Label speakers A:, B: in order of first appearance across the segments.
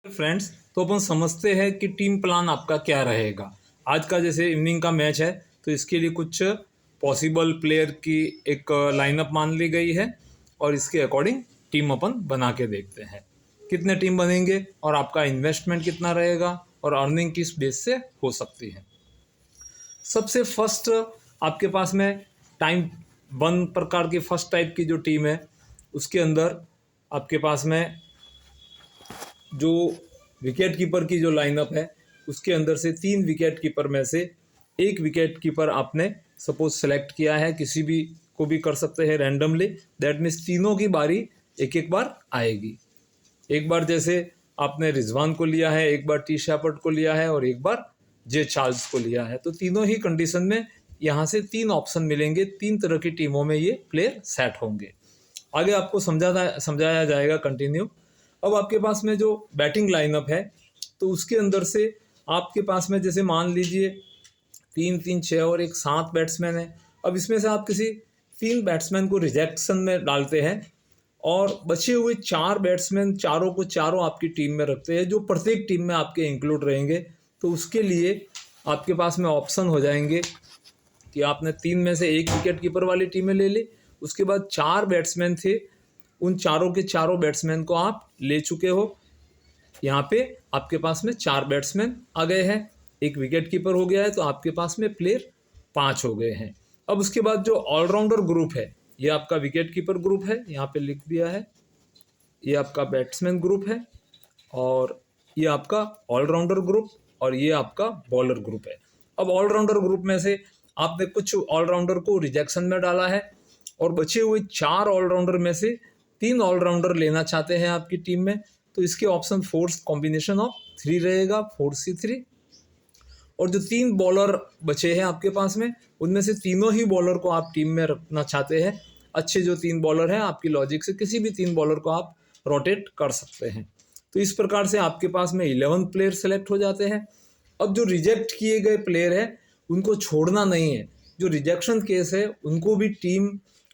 A: Friends, तो अपन समझते हैं कि टीम प्लान आपका क्या रहेगा। आज का जैसे इवनिंग का मैच है तो इसके लिए कुछ पॉसिबल प्लेयर की एक लाइनअप मान ली गई है और इसके अकॉर्डिंग टीम अपन बना के देखते हैं कितने टीम बनेंगे और आपका इन्वेस्टमेंट कितना रहेगा और अर्निंग किस बेस से हो सकती है। सबसे फर्स्ट आपके पास में टाइम वन प्रकार की फर्स्ट टाइप की जो टीम है उसके अंदर आपके पास में जो विकेट कीपर की जो लाइनअप है उसके अंदर से 3 विकेट कीपर में से एक विकेट कीपर आपने सपोज सेलेक्ट किया है, किसी भी को भी कर सकते हैं रैंडमली। दैट मीन्स तीनों की बारी एक एक बार आएगी। एक बार जैसे आपने रिजवान को लिया है, एक बार टी शैफर्ड को लिया है और एक बार जे चार्ल्स को लिया है, तो तीनों ही कंडीशन में यहाँ से 3 ऑप्शन मिलेंगे। 3 तरह की टीमों में ये प्लेयर सेट होंगे। आगे आपको समझाया जाएगा कंटिन्यू। अब आपके पास में जो बैटिंग लाइनअप है तो उसके अंदर से आपके पास में जैसे मान लीजिए 3-3-6 और एक 7 बैट्समैन है। अब इसमें से आप किसी 3 बैट्समैन को रिजेक्शन में डालते हैं और बचे हुए 4 बैट्समैन चारों को चारों आपकी टीम में रखते हैं, जो प्रत्येक टीम में आपके इंक्लूड रहेंगे। तो उसके लिए आपके पास में ऑप्शन हो जाएंगे कि आपने 3 में से एक विकेट कीपर वाली टीमें ले ली। उसके बाद 4 बैट्समैन थे, उन चारों के चारों बैट्समैन को आप ले चुके हो। यहाँ पे आपके पास में 4 बैट्समैन आ गए हैं, एक विकेट कीपर हो गया है, तो आपके पास में प्लेयर 5 हो गए हैं। अब उसके बाद जो ऑलराउंडर ग्रुप है, ये आपका विकेट कीपर ग्रुप है, यहाँ पे लिख दिया है। ये आपका बैट्समैन ग्रुप है और ये आपका ऑलराउंडर ग्रुप और ये आपका बॉलर ग्रुप है। अब ऑलराउंडर ग्रुप में से आपने कुछ ऑलराउंडर को रिजेक्शन में डाला है और बचे हुए 4 ऑलराउंडर में से 3 ऑलराउंडर लेना चाहते हैं आपकी टीम में, तो इसके ऑप्शन 4 कॉम्बिनेशन ऑफ 3 रहेगा, 4C3। और जो 3 बॉलर बचे हैं आपके पास में, उनमें से तीनों ही बॉलर को आप टीम में रखना चाहते हैं। अच्छे जो 3 बॉलर हैं, आपकी लॉजिक से किसी भी 3 बॉलर को आप रोटेट कर सकते हैं। तो इस प्रकार से आपके पास में 11 प्लेयर सेलेक्ट हो जाते हैं। अब जो रिजेक्ट किए गए प्लेयर हैं उनको छोड़ना नहीं है। जो रिजेक्शन केस है उनको भी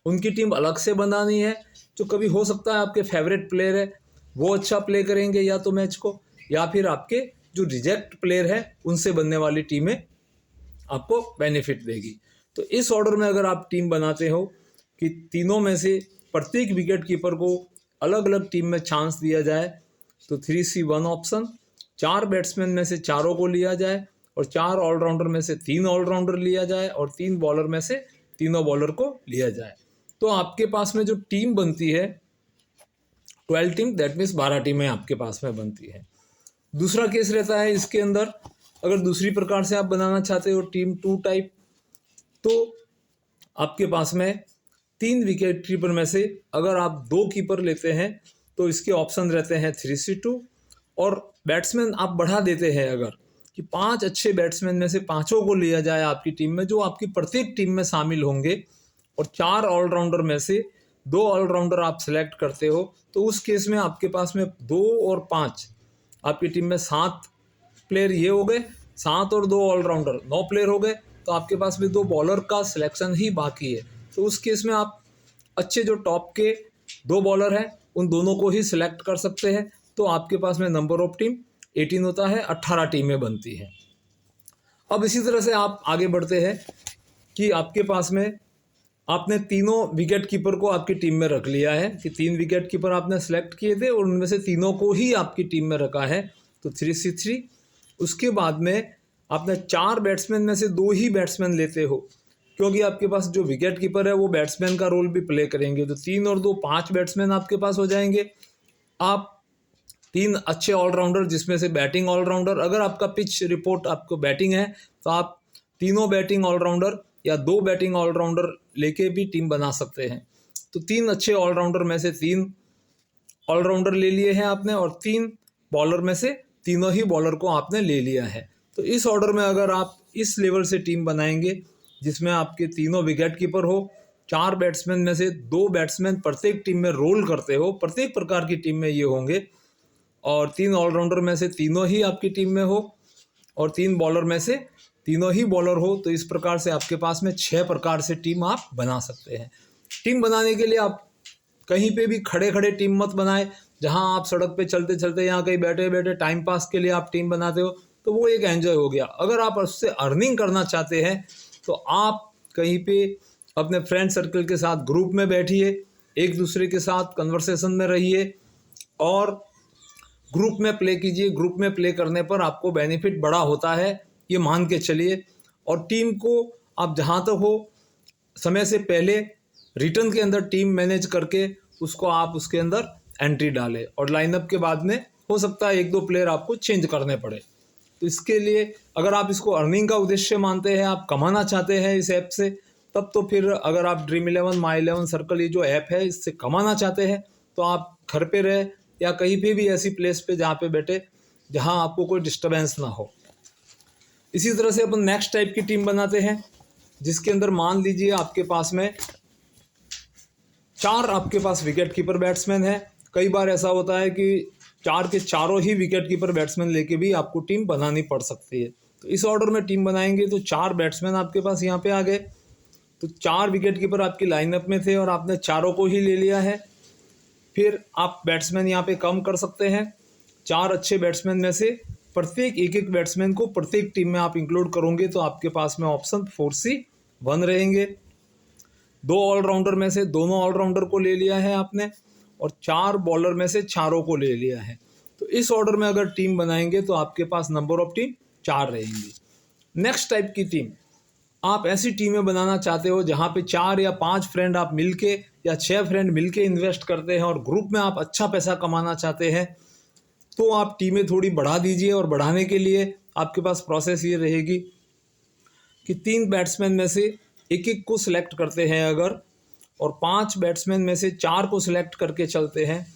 A: उनकी टीम अलग से बनानी है। जो कभी हो सकता है आपके फेवरेट प्लेयर है वो अच्छा प्ले करेंगे या तो मैच को, या फिर आपके जो रिजेक्ट प्लेयर है उनसे बनने वाली टीमें आपको बेनिफिट देगी। तो इस ऑर्डर में अगर आप टीम बनाते हो कि तीनों में से प्रत्येक विकेट कीपर को अलग अलग टीम में चांस दिया जाए, तो 3C1 ऑप्शन, 4 बैट्समैन में से चारों को लिया जाए और 4 ऑलराउंडर में से 3 ऑलराउंडर लिया जाए और 3 बॉलर में से तीनों बॉलर को लिया जाए, तो आपके पास में जो टीम बनती है 12 टीम, दैट मीन्स 12 टीमें आपके पास में बनती है। दूसरा केस रहता है इसके अंदर, अगर दूसरी प्रकार से आप बनाना चाहते हो टीम 2 टाइप, तो आपके पास में 3 विकेट कीपर में से अगर आप 2 कीपर लेते हैं तो इसके ऑप्शन रहते हैं 3C2 और बैट्समैन आप बढ़ा देते हैं अगर कि 5 अच्छे बैट्समैन में से 5 को लिया जाए आपकी टीम में, जो आपकी प्रत्येक टीम में शामिल होंगे, और 4 ऑलराउंडर में से 2 ऑलराउंडर आप सेलेक्ट करते हो, तो उस केस में आपके पास में 2 और 5 आपकी टीम में 7 प्लेयर ये हो गए, 7 और 2 ऑलराउंडर 9 प्लेयर हो गए। तो आपके पास में 2 बॉलर का सिलेक्शन ही बाकी है। तो उस केस में आप अच्छे जो टॉप के 2 बॉलर हैं उन दोनों को ही सिलेक्ट कर सकते हैं। तो आपके पास में नंबर ऑफ टीम 18 होता है, 18 टीमें बनती हैं। अब इसी तरह से आप आगे बढ़ते हैं कि आपके पास में आपने तीनों विकेट कीपर को आपकी टीम में रख लिया है कि 3 विकेट कीपर आपने सेलेक्ट किए थे और उनमें से तीनों को ही आपकी टीम में रखा है, तो 3C3। उसके बाद में आपने 4 बैट्समैन में से 2 ही बैट्समैन लेते हो, क्योंकि आपके पास जो विकेट कीपर है वो बैट्समैन का रोल भी प्ले करेंगे। तो 3 और 2 5 बैट्समैन आपके पास हो जाएंगे। आप 3 अच्छे ऑलराउंडर, जिसमें से बैटिंग ऑलराउंडर, अगर आपका पिच रिपोर्ट आपको बैटिंग है तो आप तीनों बैटिंग ऑलराउंडर या 2 बैटिंग ऑलराउंडर लेके भी टीम बना सकते हैं। तो 3 अच्छे ऑलराउंडर में से 3 ऑलराउंडर ले लिए हैं आपने और 3 बॉलर में से तीनों ही बॉलर को आपने ले लिया है। तो इस ऑर्डर में अगर आप इस लेवल से टीम बनाएंगे जिसमें आपके तीनों विकेट कीपर हो, 4 बैट्समैन में से 2 बैट्समैन प्रत्येक टीम में रोल करते हो, प्रत्येक प्रकार की टीम में ये होंगे, और 3 ऑलराउंडर में से तीनों ही आपकी टीम में हो और 3 बॉलर में से तीनों ही बॉलर हो, तो इस प्रकार से आपके पास में 6 प्रकार से टीम आप बना सकते हैं। टीम बनाने के लिए आप कहीं पे भी खड़े खड़े टीम मत बनाए, जहां आप सड़क पे चलते चलते यहाँ कहीं बैठे बैठे टाइम पास के लिए आप टीम बनाते हो, तो वो एक एंजॉय हो गया। अगर आप उससे अर्निंग करना चाहते हैं तो आप कहीं पे अपने फ्रेंड सर्कल के साथ ग्रुप में बैठिए, एक दूसरे के साथ कन्वर्सेशन में रहिए और ग्रुप में प्ले कीजिए। ग्रुप में प्ले करने पर आपको बेनिफिट बड़ा होता है, ये मान के चलिए। और टीम को आप जहाँ तक हो समय से पहले रिटर्न के अंदर टीम मैनेज करके उसको आप उसके अंदर एंट्री डालें, और लाइनअप के बाद में हो सकता है 1-2 प्लेयर आपको चेंज करने पड़े। तो इसके लिए अगर आप इसको अर्निंग का उद्देश्य मानते हैं, आप कमाना चाहते हैं इस ऐप से, तब तो फिर अगर आप ड्रीम 11 माई 11 सर्कल ये जो ऐप है इससे कमाना चाहते हैं तो आप घर पे रहे या कहीं पे भी ऐसी प्लेस पे जहाँ पे बैठे जहाँ आपको कोई डिस्टर्बेंस ना हो। इसी तरह से अपन नेक्स्ट टाइप की टीम बनाते हैं जिसके अंदर मान लीजिए आपके पास में 4 आपके पास विकेट कीपर बैट्समैन है। कई बार ऐसा होता है कि 4 के चारों ही विकेट कीपर बैट्समैन लेके भी आपको टीम बनानी पड़ सकती है। तो इस ऑर्डर में टीम बनाएंगे तो 4 बैट्समैन आपके पास यहाँ पे आ गए, तो 4 विकेट कीपर आपकी लाइनअप में थे और आपने चारों को ही ले लिया है। फिर आप बैट्समैन यहाँ पे कम कर सकते हैं। 4 अच्छे बैट्समैन में से प्रत्येक एक बैट्समैन को प्रत्येक टीम में आप इंक्लूड करोगे तो आपके पास में ऑप्शन 4C1 रहेंगे। 2 ऑलराउंडर में से दोनों ऑलराउंडर को ले लिया है आपने और 4 बॉलर में से चारों को ले लिया है। तो इस ऑर्डर में अगर टीम बनाएंगे तो आपके पास नंबर ऑफ टीम 4 रहेंगी। नेक्स्ट टाइप की टीम, आप ऐसी टीमें बनाना चाहते हो जहाँ पे 4 या 5 फ्रेंड आप मिलके या 6 फ्रेंड मिलके इन्वेस्ट करते हैं और ग्रुप में आप अच्छा पैसा कमाना चाहते हैं, तो आप टीमें थोड़ी बढ़ा दीजिए। और बढ़ाने के लिए आपके पास प्रोसेस ये रहेगी कि 3 बैट्समैन में से एक को सिलेक्ट करते हैं अगर, और 5 बैट्समैन में से 4 को सिलेक्ट करके चलते हैं।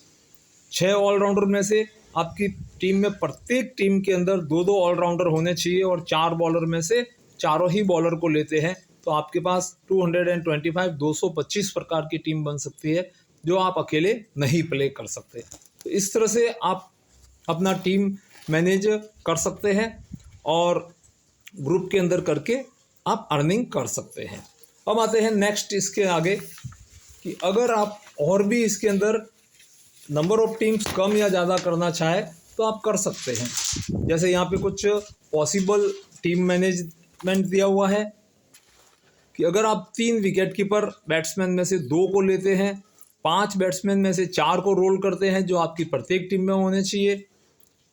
A: 6 ऑलराउंडर में से आपकी टीम में प्रत्येक टीम के अंदर 2-2 ऑलराउंडर होने चाहिए और 4 बॉलर में से चारों ही बॉलर को लेते हैं, तो आपके पास 225 प्रकार की टीम बन सकती है जो आप अकेले नहीं प्ले कर सकते। तो इस तरह से आप अपना टीम मैनेज कर सकते हैं और ग्रुप के अंदर करके आप अर्निंग कर सकते हैं। अब आते हैं नेक्स्ट इसके आगे कि अगर आप और भी इसके अंदर नंबर ऑफ टीम्स कम या ज़्यादा करना चाहे तो आप कर सकते हैं। जैसे यहाँ पे कुछ पॉसिबल टीम मैनेजमेंट दिया हुआ है कि अगर आप 3 विकेट कीपर बैट्समैन में से 2 को लेते हैं, 5 बैट्समैन में से 4 को रोल करते हैं जो आपकी प्रत्येक टीम में होने चाहिए,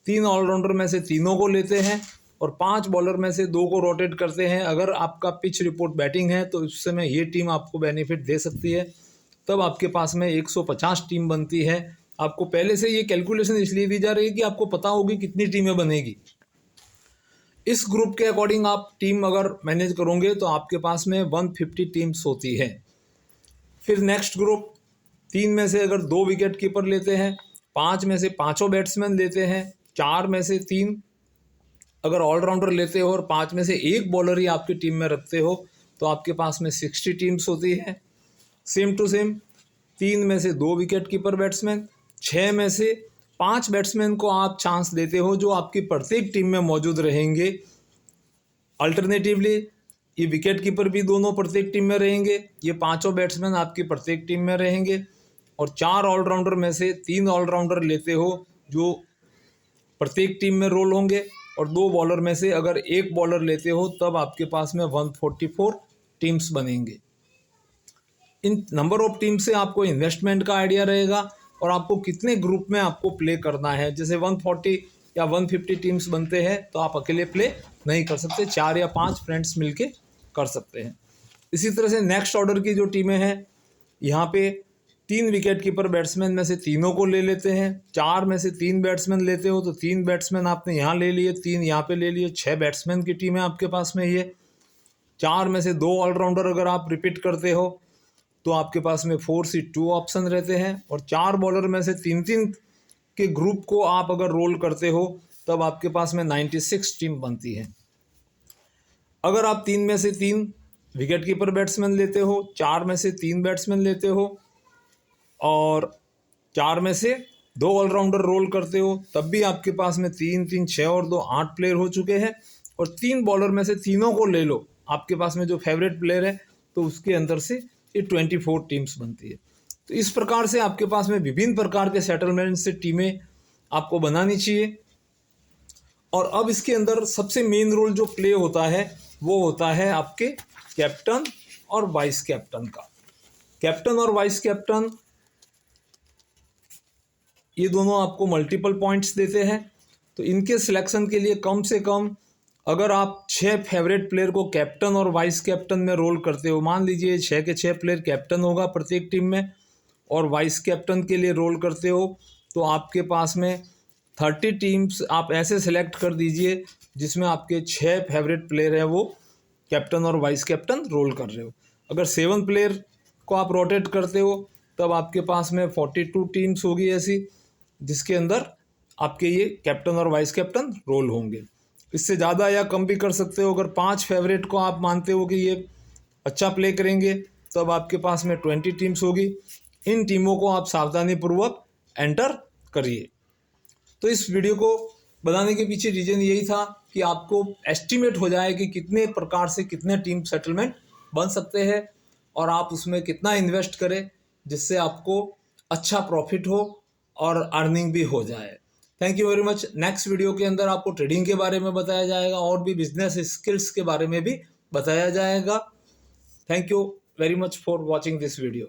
A: 3 ऑलराउंडर में से तीनों को लेते हैं और 5 बॉलर में से 2 को रोटेट करते हैं। अगर आपका पिच रिपोर्ट बैटिंग है तो उस समय ये टीम आपको बेनिफिट दे सकती है। तब आपके पास में 150 टीम बनती है। आपको पहले से ये कैलकुलेशन इसलिए दी जा रही है कि आपको पता होगी कितनी टीमें बनेगी। इस ग्रुप के अकॉर्डिंग आप टीम अगर मैनेज करोगे तो आपके पास में 150 टीम्स होती है। फिर नेक्स्ट ग्रुप, 3 में से अगर 2 विकेट कीपर लेते हैं, 5 में से 5 बैट्समैन लेते हैं, 4 में से 3 अगर ऑलराउंडर लेते हो और 5 में से 1 बॉलर ही आपकी टीम में रखते हो तो आपके पास में 60 टीम्स होती है। सेम टू सेम 3 में से 2 विकेट कीपर बैट्समैन, 6 में से 5 बैट्समैन को आप चांस देते हो जो आपकी प्रत्येक टीम में मौजूद रहेंगे। अल्टरनेटिवली ये विकेट कीपर भी दोनों प्रत्येक टीम में रहेंगे, ये 5 बैट्समैन आपकी प्रत्येक टीम में रहेंगे। और 4 ऑलराउंडर में से 3 ऑलराउंडर लेते हो जो प्रत्येक टीम में रोल होंगे और 2 बॉलर में से अगर 1 बॉलर लेते हो तब आपके पास में 144 टीम्स बनेंगे। इन नंबर ऑफ टीम से आपको इन्वेस्टमेंट का आइडिया रहेगा और आपको कितने ग्रुप में आपको प्ले करना है। जैसे 140 या 150 टीम्स बनते हैं तो आप अकेले प्ले नहीं कर सकते, 4 या 5 फ्रेंड्स मिलके कर सकते हैं। इसी तरह से नेक्स्ट ऑर्डर की जो टीमें हैं, यहाँ पे 3 विकेट कीपर बैट्समैन में से तीनों को ले लेते हैं, 4 में से 3 बैट्समैन लेते हो तो 3 बैट्समैन आपने यहाँ ले लिए, 3 यहाँ पे ले लिए, 6 बैट्समैन की टीम है आपके पास में ये। 4 में से 2 ऑलराउंडर अगर आप रिपीट करते हो तो आपके पास में 4C2 ऑप्शन रहते हैं और 4 बॉलर में से 3-3 के ग्रुप को आप अगर रोल करते हो तब आपके पास में 96 टीम बनती है। अगर आप 3 में से 3 विकेट कीपर बैट्समैन लेते हो, 4 में से 3 बैट्समैन लेते हो और 4 में से 2 ऑलराउंडर रोल करते हो तब भी आपके पास में 3-3 6 और 2 8 प्लेयर हो चुके हैं। और 3 बॉलर में से तीनों को ले लो, आपके पास में जो फेवरेट प्लेयर है तो उसके अंदर से ये 24 टीम्स बनती है। तो इस प्रकार से आपके पास में विभिन्न प्रकार के सेटलमेंट से टीमें आपको बनानी चाहिए। और अब इसके अंदर सबसे मेन रोल जो प्ले होता है वो होता है आपके कैप्टन और वाइस कैप्टन का। कैप्टन और वाइस कैप्टन ये दोनों आपको मल्टीपल पॉइंट्स देते हैं। तो इनके सिलेक्शन के लिए कम से कम अगर आप 6 फेवरेट प्लेयर को कैप्टन और वाइस कैप्टन में रोल करते हो, मान लीजिए 6 के 6 प्लेयर कैप्टन होगा प्रत्येक टीम में और वाइस कैप्टन के लिए रोल करते हो, तो आपके पास में 30 टीम्स आप ऐसे सेलेक्ट कर दीजिए जिसमें आपके 6 फेवरेट प्लेयर हैं वो कैप्टन और वाइस कैप्टन रोल कर रहे हो। अगर 7 प्लेयर को आप रोटेट करते हो तब आपके पास में 42 टीम्स होगी ऐसी जिसके अंदर आपके ये कैप्टन और वाइस कैप्टन रोल होंगे। इससे ज़्यादा या कम भी कर सकते हो। अगर 5 फेवरेट को आप मानते हो कि ये अच्छा प्ले करेंगे तब आपके पास में 20 टीम्स होगी। इन टीमों को आप सावधानीपूर्वक एंटर करिए। तो इस वीडियो को बनाने के पीछे रीज़न यही था कि आपको एस्टिमेट हो जाए कि कितने प्रकार से कितने टीम सेटलमेंट बन सकते हैं और आप उसमें कितना इन्वेस्ट करें जिससे आपको अच्छा प्रॉफिट हो और अर्निंग भी हो जाए। Thank you very much. Next video के अंदर आपको ट्रेडिंग के बारे में बताया जाएगा और भी बिजनेस स्किल्स के बारे में भी बताया जाएगा। Thank you very much for watching this video.